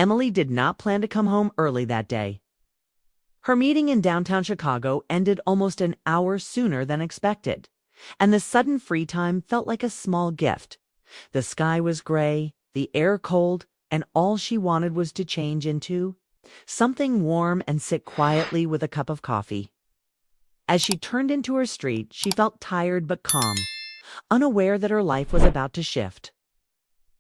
Emily did not plan to come home early that day. Her meeting in downtown Chicago ended almost an hour sooner than expected, and the sudden free time felt like a small gift. The sky was gray, the air cold, and all she wanted was to change into something warm and sit quietly with a cup of coffee. As she turned into her street, she felt tired but calm, unaware that her life was about to shift.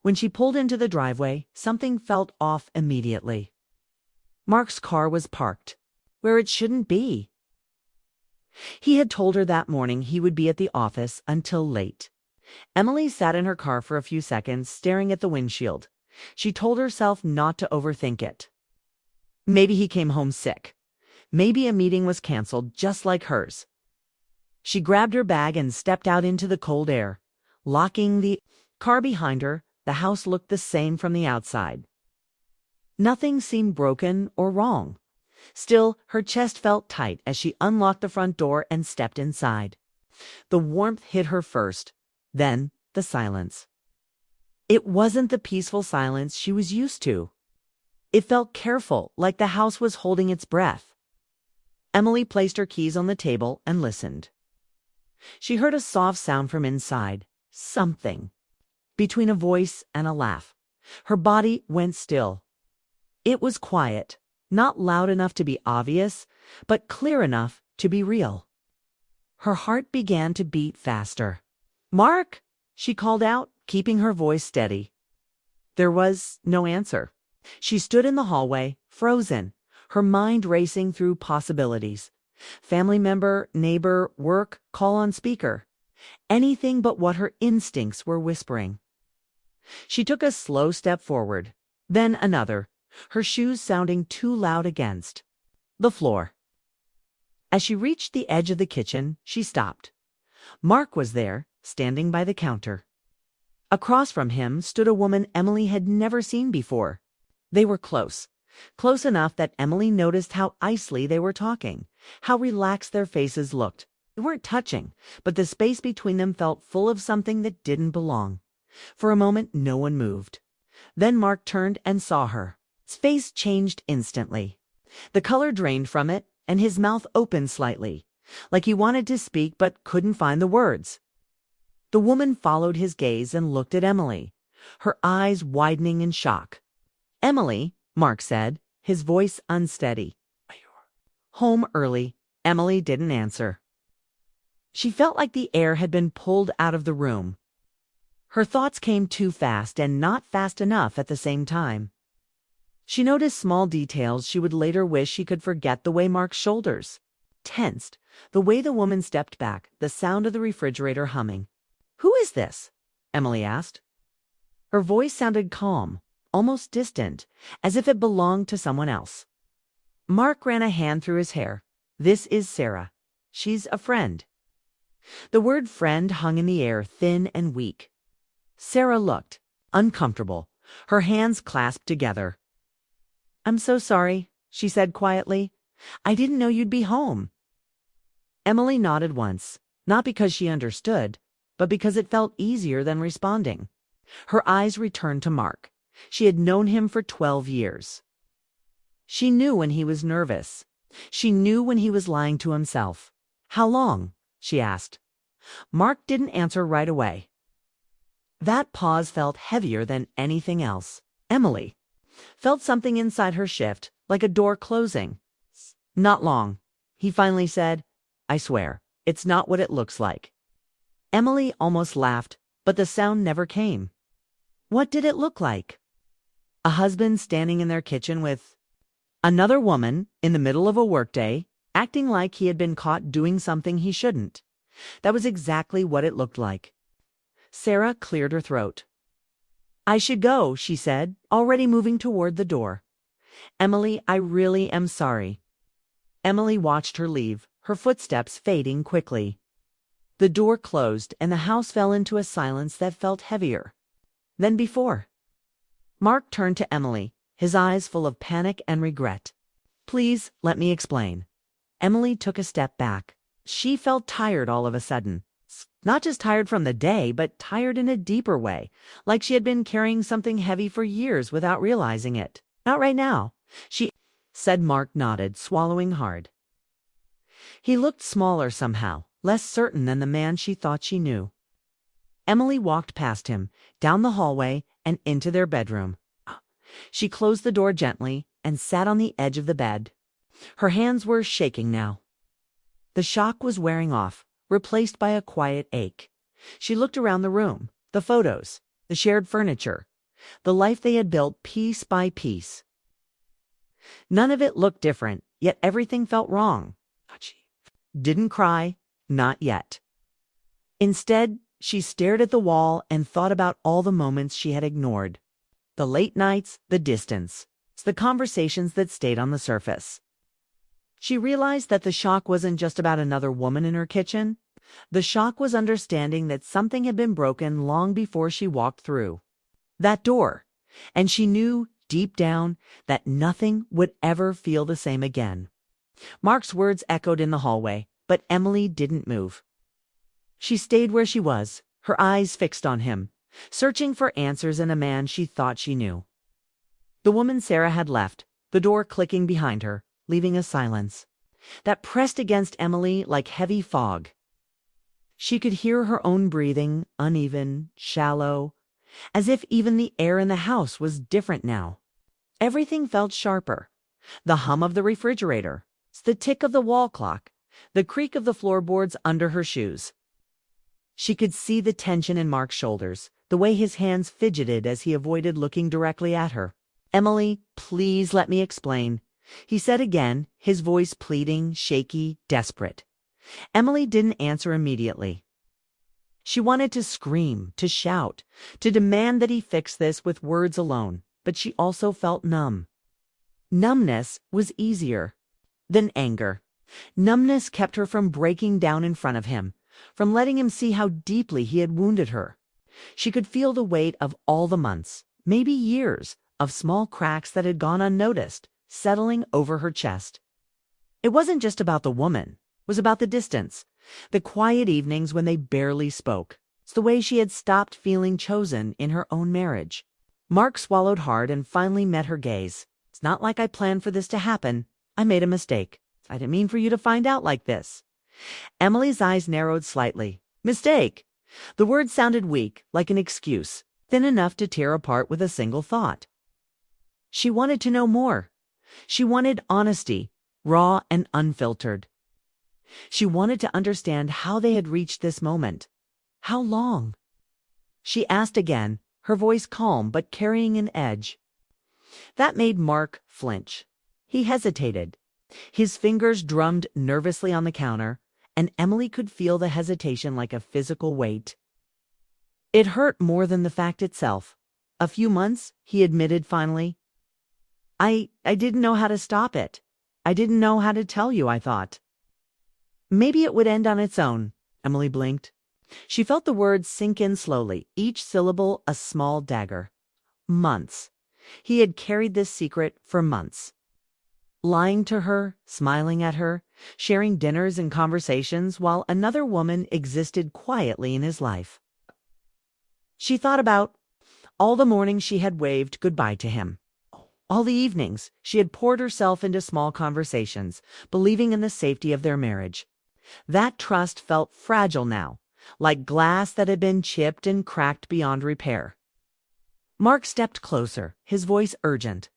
When she pulled into the driveway, something felt off immediately. Mark's car was parked where it shouldn't be. He had told her that morning he would be at the office until late. Emily sat in her car for a few seconds, staring at the windshield. She told herself not to overthink it. Maybe he came home sick. Maybe a meeting was canceled just like hers. She grabbed her bag and stepped out into the cold air. Locking the car behind her, the house looked the same from the outside. Nothing seemed broken or wrong. Still, her chest felt tight as she unlocked the front door and stepped inside. The warmth hit her first, then the silence. It wasn't the peaceful silence she was used to. It felt careful, like the house was holding its breath. Emily placed her keys on the table and listened. She heard a soft sound from inside, something between a voice and a laugh. Her body went still. It was quiet, not loud enough to be obvious, but clear enough to be real. Her heart began to beat faster. "Mark!" she called out, keeping her voice steady. There was no answer. She stood in the hallway, frozen, her mind racing through possibilities. Family member, neighbor, work, call on speaker. Anything but what her instincts were whispering. She took a slow step forward, then another, her shoes sounding too loud against the floor. As she reached the edge of the kitchen, she stopped. Mark was there, standing by the counter. Across from him stood a woman Emily had never seen before. They were close enough that Emily noticed how icily they were talking, how relaxed their faces looked. They weren't touching, but the space between them felt full of something that didn't belong. For a moment, no one moved. Then Mark turned and saw her. His face changed instantly. The color drained from it, and his mouth opened slightly, like he wanted to speak but couldn't find the words. The woman followed his gaze and looked at Emily, her eyes widening in shock. "Emily," Mark said, his voice unsteady. "Home early." Emily didn't answer. She felt like the air had been pulled out of the room. Her thoughts came too fast and not fast enough at the same time. She noticed small details she would later wish she could forget, the way Mark's shoulders tensed, the way the woman stepped back, the sound of the refrigerator humming. "Who is this?" Emily asked. Her voice sounded calm, almost distant, as if it belonged to someone else. Mark ran a hand through his hair. "This is Sarah. She's a friend." The word friend hung in the air, thin and weak. Sarah looked uncomfortable, her hands clasped together. "I'm so sorry," she said quietly. "I didn't know you'd be home." Emily nodded once, not because she understood, but because it felt easier than responding. Her eyes returned to Mark. She had known him for 12 years. She knew when he was nervous. She knew when he was lying to himself. "How long?" she asked. Mark didn't answer right away. That pause felt heavier than anything else. Emily felt something inside her shift, like a door closing. "Not long," he finally said. "I swear, it's not what it looks like." Emily almost laughed, but the sound never came. What did it look like? A husband standing in their kitchen with another woman in the middle of a workday, acting like he had been caught doing something he shouldn't. That was exactly what it looked like. Sarah cleared her throat. "I should go," she said, already moving toward the door. "Emily, I really am sorry." Emily watched her leave, her footsteps fading quickly. The door closed, and the house fell into a silence that felt heavier than before. Mark turned to Emily, his eyes full of panic and regret. "Please, let me explain." Emily took a step back. She felt tired all of a sudden. Not just tired from the day, but tired in a deeper way, like she had been carrying something heavy for years without realizing it. Not right now, she said. Mark nodded, swallowing hard. He looked smaller somehow, less certain than the man she thought she knew. Emily walked past him, down the hallway, and into their bedroom. She closed the door gently and sat on the edge of the bed. Her hands were shaking now. The shock was wearing off, replaced by a quiet ache. She looked around the room, the photos, the shared furniture, the life they had built piece by piece. None of it looked different, yet everything felt wrong. Didn't cry, not yet. Instead, she stared at the wall and thought about all the moments she had ignored. The late nights, the distance, the conversations that stayed on the surface. She realized that the shock wasn't just about another woman in her kitchen. The shock was understanding that something had been broken long before she walked through that door, and she knew, deep down, that nothing would ever feel the same again. Mark's words echoed in the hallway, but Emily didn't move. She stayed where she was, her eyes fixed on him, searching for answers in a man she thought she knew. The woman Sarah had left, the door clicking behind her, leaving a silence that pressed against Emily like heavy fog. She could hear her own breathing, uneven, shallow, as if even the air in the house was different now. Everything felt sharper. The hum of the refrigerator, the tick of the wall clock, the creak of the floorboards under her shoes. She could see the tension in Mark's shoulders, the way his hands fidgeted as he avoided looking directly at her. "Emily, please let me explain," he said again, his voice pleading, shaky, desperate. Emily didn't answer immediately. She wanted to scream, to shout, to demand that he fix this with words alone, but she also felt numb. Numbness was easier than anger. Numbness kept her from breaking down in front of him, from letting him see how deeply he had wounded her. She could feel the weight of all the months, maybe years, of small cracks that had gone unnoticed, settling over her chest. It wasn't just about the woman. It was about the distance, the quiet evenings when they barely spoke. It's the way she had stopped feeling chosen in her own marriage. Mark swallowed hard and finally met her gaze. "It's not like I planned for this to happen. I made a mistake. I didn't mean for you to find out like this." Emily's eyes narrowed slightly. "Mistake?" The word sounded weak, like an excuse, thin enough to tear apart with a single thought. She wanted to know more. She wanted honesty, raw and unfiltered. She wanted to understand how they had reached this moment. How long? She asked again, her voice calm but carrying an edge. That made Mark flinch. He hesitated. His fingers drummed nervously on the counter, and Emily could feel the hesitation like a physical weight. It hurt more than the fact itself. "A few months," he admitted finally. I didn't know how to stop it. I didn't know how to tell you, I thought." "Maybe it would end on its own," Emily blinked. She felt the words sink in slowly, each syllable a small dagger. Months. He had carried this secret for months. Lying to her, smiling at her, sharing dinners and conversations while another woman existed quietly in his life. She thought about all the mornings she had waved goodbye to him. All the evenings she had poured herself into small conversations, believing in the safety of their marriage. That trust felt fragile now, like glass that had been chipped and cracked beyond repair. Mark stepped closer, his voice urgent.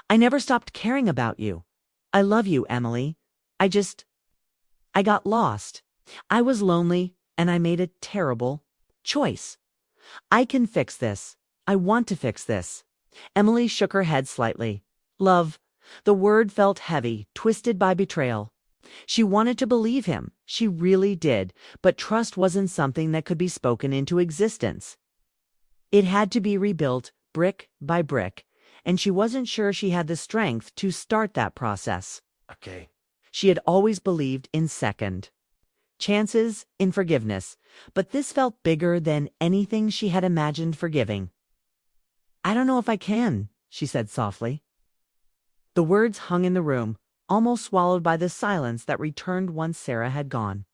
"I never stopped caring about you. I love you, Emily. I got lost. I was lonely, and I made a terrible choice. I can fix this. I want to fix this." Emily shook her head slightly. Love. The word felt heavy, twisted by betrayal. She wanted to believe him. She really did. But trust wasn't something that could be spoken into existence. It had to be rebuilt brick by brick, and she wasn't sure she had the strength to start that process. Okay. She had always believed in second chances, in forgiveness, but this felt bigger than anything she had imagined forgiving. "I don't know if I can," she said softly. The words hung in the room, almost swallowed by the silence that returned once Sarah had gone.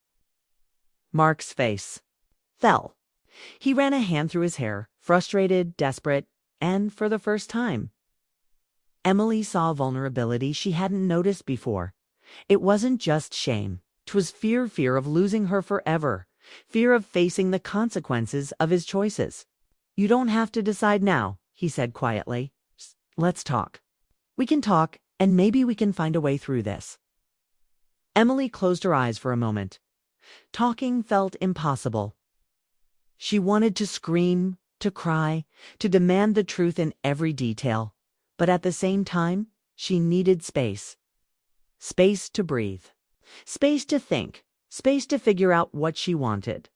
Mark's face fell. He ran a hand through his hair, frustrated, desperate, and for the first time. Emily saw vulnerability she hadn't noticed before. It wasn't just shame. 'Twas fear of losing her forever, fear of facing the consequences of his choices. "You don't have to decide now," he said quietly. "Let's talk. We can talk, and maybe we can find a way through this." Emily closed her eyes for a moment. Talking felt impossible. She wanted to scream, to cry, to demand the truth in every detail. But at the same time, she needed space. Space to breathe. Space to think. Space to figure out what she wanted.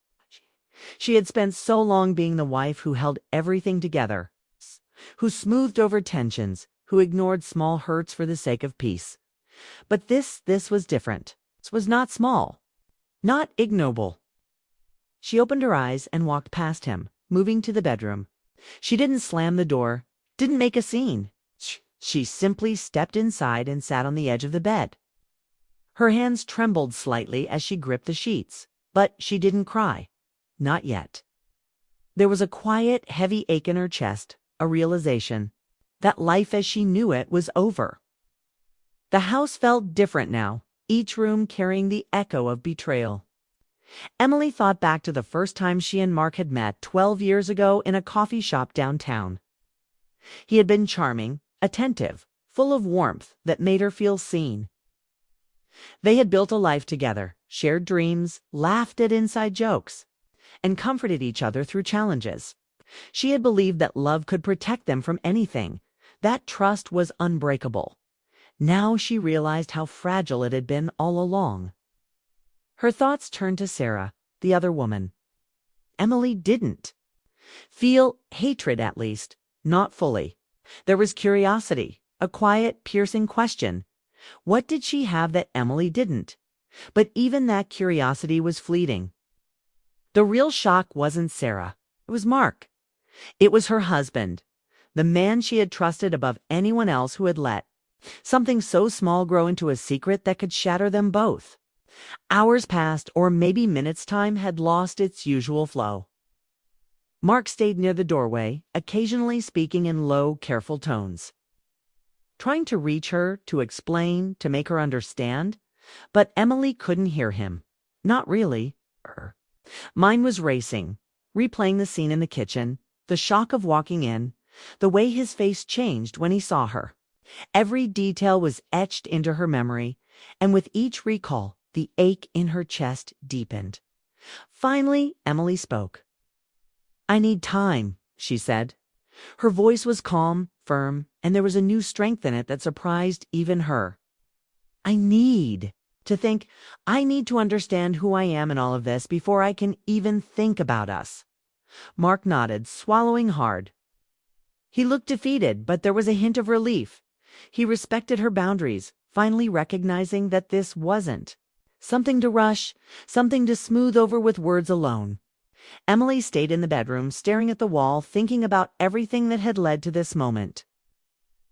She had spent so long being the wife who held everything together, who smoothed over tensions, who ignored small hurts for the sake of peace. But this was different. This was not small, not ignoble. She opened her eyes and walked past him, moving to the bedroom. She didn't slam the door, didn't make a scene. She simply stepped inside and sat on the edge of the bed. Her hands trembled slightly as she gripped the sheets, but she didn't cry. Not yet. There was a quiet, heavy ache in her chest, a realization that life as she knew it was over. The house felt different now, each room carrying the echo of betrayal. Emily thought back to the first time she and Mark had met 12 years ago in a coffee shop downtown. He had been charming, attentive, full of warmth that made her feel seen. They had built a life together, shared dreams, laughed at inside jokes, and comforted each other through challenges. She had believed that love could protect them from anything. That trust was unbreakable. Now she realized how fragile it had been all along. Her thoughts turned to Sarah, the other woman. Emily didn't feel hatred, at least, not fully. There was curiosity, a quiet, piercing question. What did she have that Emily didn't? But even that curiosity was fleeting. The real shock wasn't Sarah. It was Mark. It was her husband, the man she had trusted above anyone else, who had let something so small grow into a secret that could shatter them both. Hours passed, or maybe minutes' time had lost its usual flow. Mark stayed near the doorway, occasionally speaking in low, careful tones, trying to reach her, to explain, to make her understand. But Emily couldn't hear him. Not really. Mine was racing, replaying the scene in the kitchen, the shock of walking in, the way his face changed when he saw her. Every detail was etched into her memory, and with each recall, the ache in her chest deepened. Finally, Emily spoke. "I need time," she said. Her voice was calm, firm, and there was a new strength in it that surprised even her. I need to understand who I am in all of this before I can even think about us." Mark nodded, swallowing hard. He looked defeated, but there was a hint of relief. He respected her boundaries, finally recognizing that this wasn't something to rush, something to smooth over with words alone. Emily stayed in the bedroom, staring at the wall, thinking about everything that had led to this moment.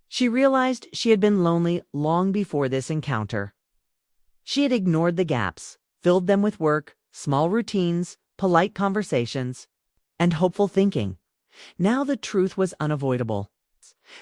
She realized she had been lonely long before this encounter. She had ignored the gaps, filled them with work, small routines, polite conversations, and hopeful thinking. Now the truth was unavoidable.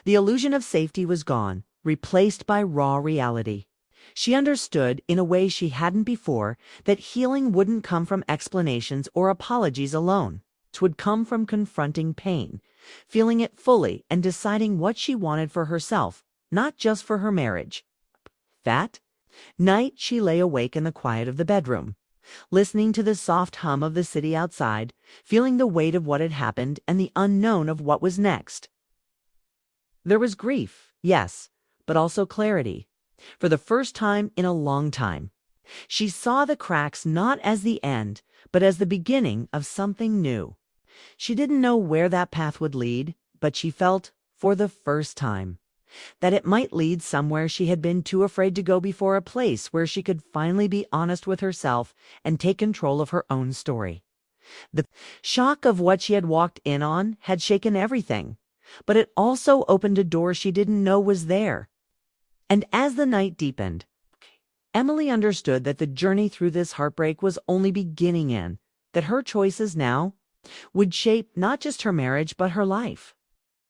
The illusion of safety was gone, replaced by raw reality. She understood, in a way she hadn't before, that healing wouldn't come from explanations or apologies alone. It would come from confronting pain, feeling it fully, and deciding what she wanted for herself, not just for her marriage. That night she lay awake in the quiet of the bedroom, listening to the soft hum of the city outside, feeling the weight of what had happened and the unknown of what was next. There was grief, yes, but also clarity. For the first time in a long time, she saw the cracks not as the end, but as the beginning of something new. She didn't know where that path would lead, but she felt, for the first time, that it might lead somewhere she had been too afraid to go before, a place where she could finally be honest with herself and take control of her own story. The shock of what she had walked in on had shaken everything, but it also opened a door she didn't know was there. And as the night deepened, Emily understood that the journey through this heartbreak was only beginning, and that her choices now would shape not just her marriage but her life.